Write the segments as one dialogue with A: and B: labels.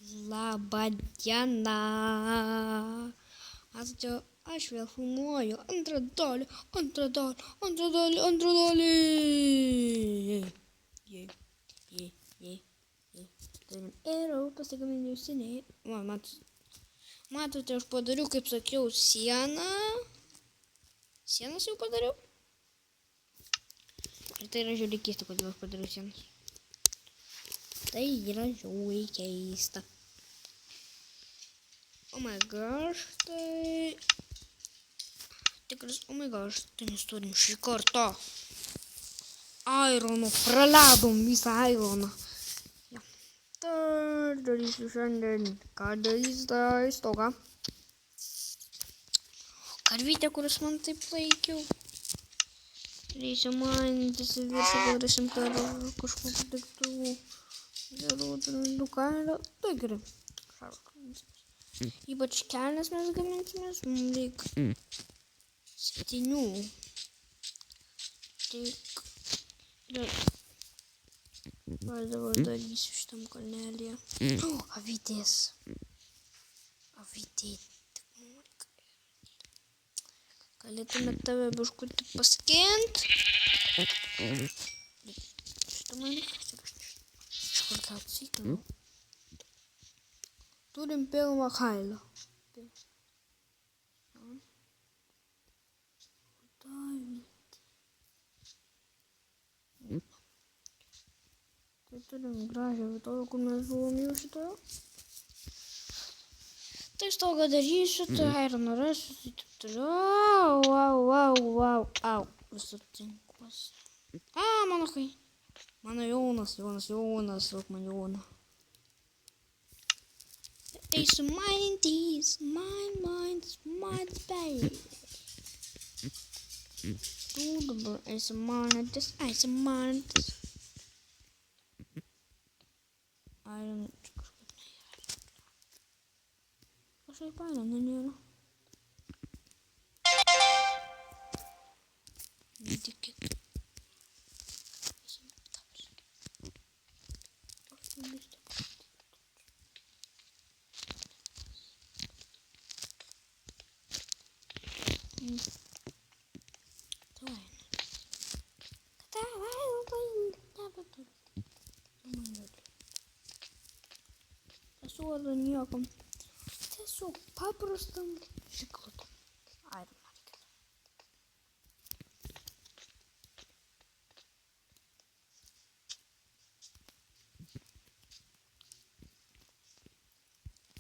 A: Labą dieną. Aš vėl filmuoju antrą dalį. Ir pasigaminau seniai. Matote, aš padariau, kaip sakiau, sieną. Sienas jau padariau. Ir tai yra žiauriai keista, kodėl aš padariau sienas. Tai yra žiauriai keista. Oh my gosh, tai... Tikras, oh my gosh, tai mes turim šį kartą. Ironą, praleidom visą ironą. Ja. Tai darysiu šiandien, ką darys tą stogą. Karvytė, kuris man taip laikiau. Reikia mainytis į viršų, padarysim karą kažkokiu daiktų. Gerų kailio. Tai gerai. Ypač kelnes mes gaminsimės, mums reikia 7. Tik aš dabar darysiu šitam kalnelyje. Avytės. Avytė. Galėtume tave biškutį paskint. Šitą man iš kur tą atsikėliau. Turim pilną kailą. Tai turim gražią vietovę, kur mes buvom jau šitoje. Tai stogą darysiu, tai ironą rasiu, tai taip toliau. Au. Visų tinklas. Mano kai. Mano Jonas, daug man Joną. Eisiu mainintis, mine space. Tu dabar eisi mainintis. Iron, čia kažkaip nėra. Kažkaip iron nėra. Netikėt. Suodu niekam. Tiesiog paprastam žiklutam. Iron reikia.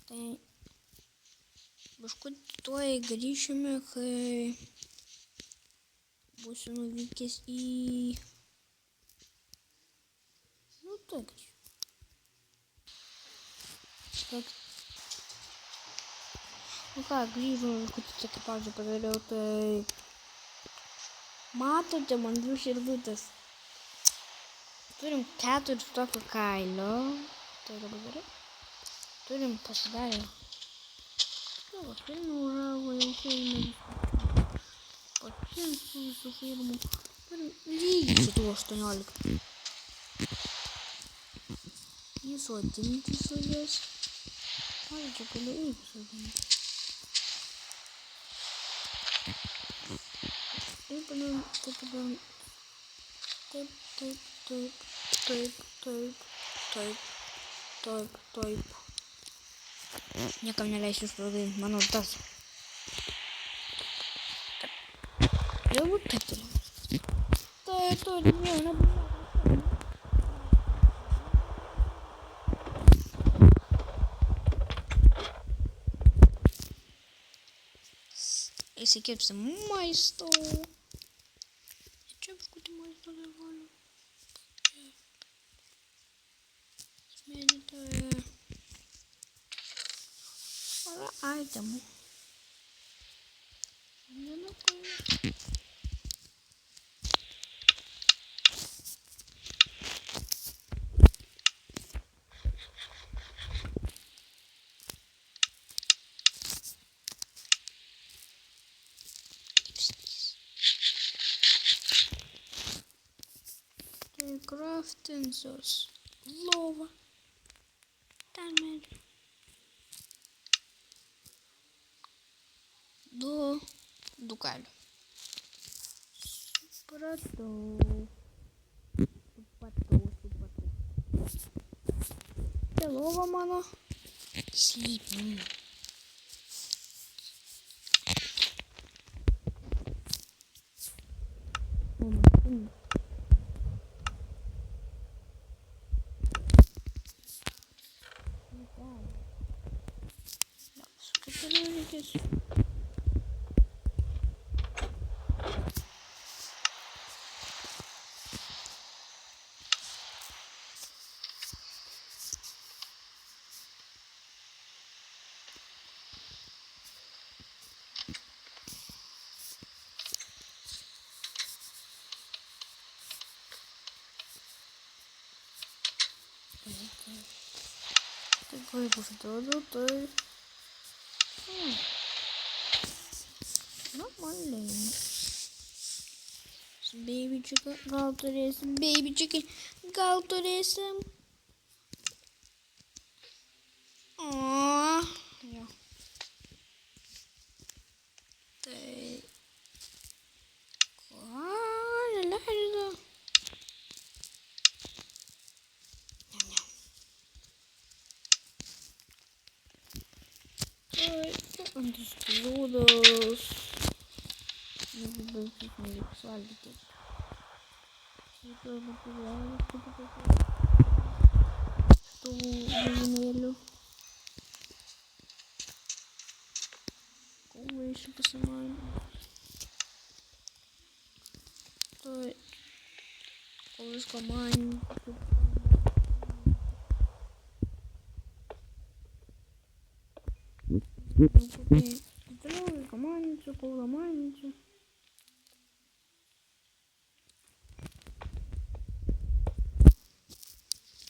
A: Tai biškutį tuoj grįšime, kai būsiu nuvykęs į... Nu, tuoj grįšiu. Nu ką, grįžau, kad tokį pauzę padariau, tai... Matote, man 2 širdutės. Turim 4 tokio kailio. Tai labai gerai. Turim pasidarę. Savo filmų užaugo jau filmai. Patiems visų filmų. Turim lygiai šitų 18. Įsodinti su jas. Ar čia galiu irgi sodinti. Taip. Niekam neleisiu užpildainti mano tas. Galbūt taip turiu. Taip, vieną. Įsikepsim maisto. Čia biškutį maisto dar galiu. Smėlytoje. Yra itemų. Nenukai. Craftinsios lova. Ten medžių. supratau. Čia lova mano. Sleep. Такой повторю, то nормально. Beibičiuką gal turėsim, beibičiukai gal turėsim. O, jo. Tai ką neleido? Antes grūdos. Nebebaigus neliks valgyti. Tų gyvūnėlių. Kauvaisiu pasimainyti. Tai kol visko mainyti. Toliau viską mainyti, kaulą mainyti.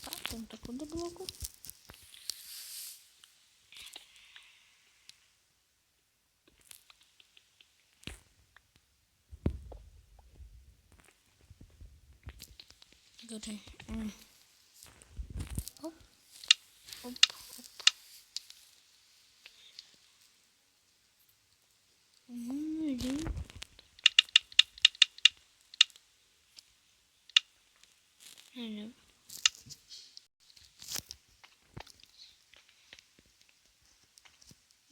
A: Ką, ten tokių dablokų? Gerai. Op, op, op.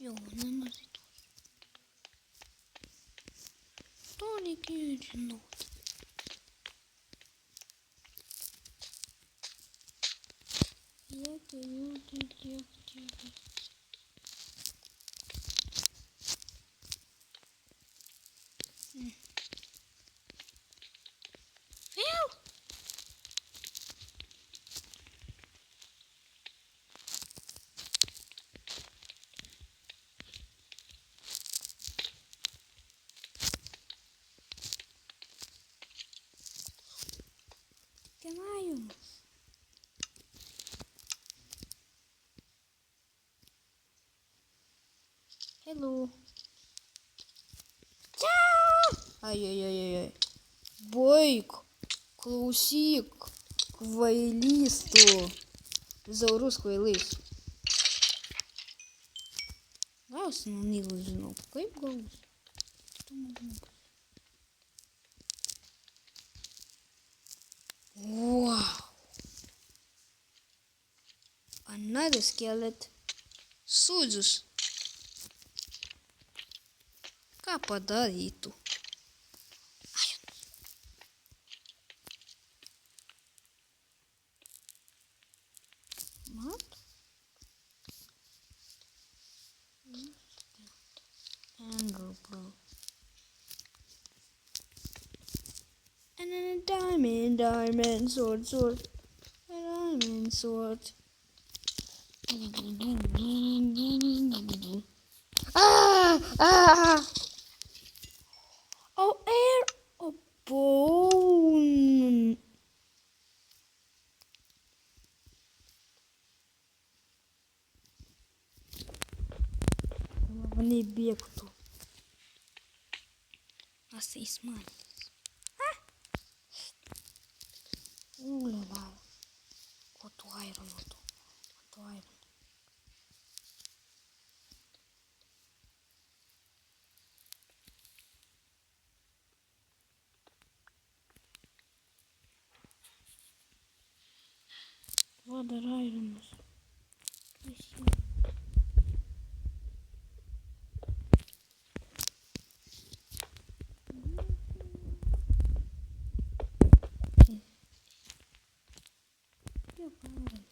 A: Jo, nenori to. To reikėjo žinoti. Tiek. Vėl? Tenai. Hello. Ai. Baik. Klausyk. Kvailys tu. Zaurus kvailys. Gausi nuo Nilo, žinau. Kaip gausi? Wow. Another skeleton. Sūdžius. Ką padarytų? Mat? Anger, bro. And then a diamond, sword. A diamond sword. Ah! Oh, air! Oh, bone! Вони бігту. А цей смайль. Уля-ля. От айрону ту. От айрону. Ладер Айронус. Я помру.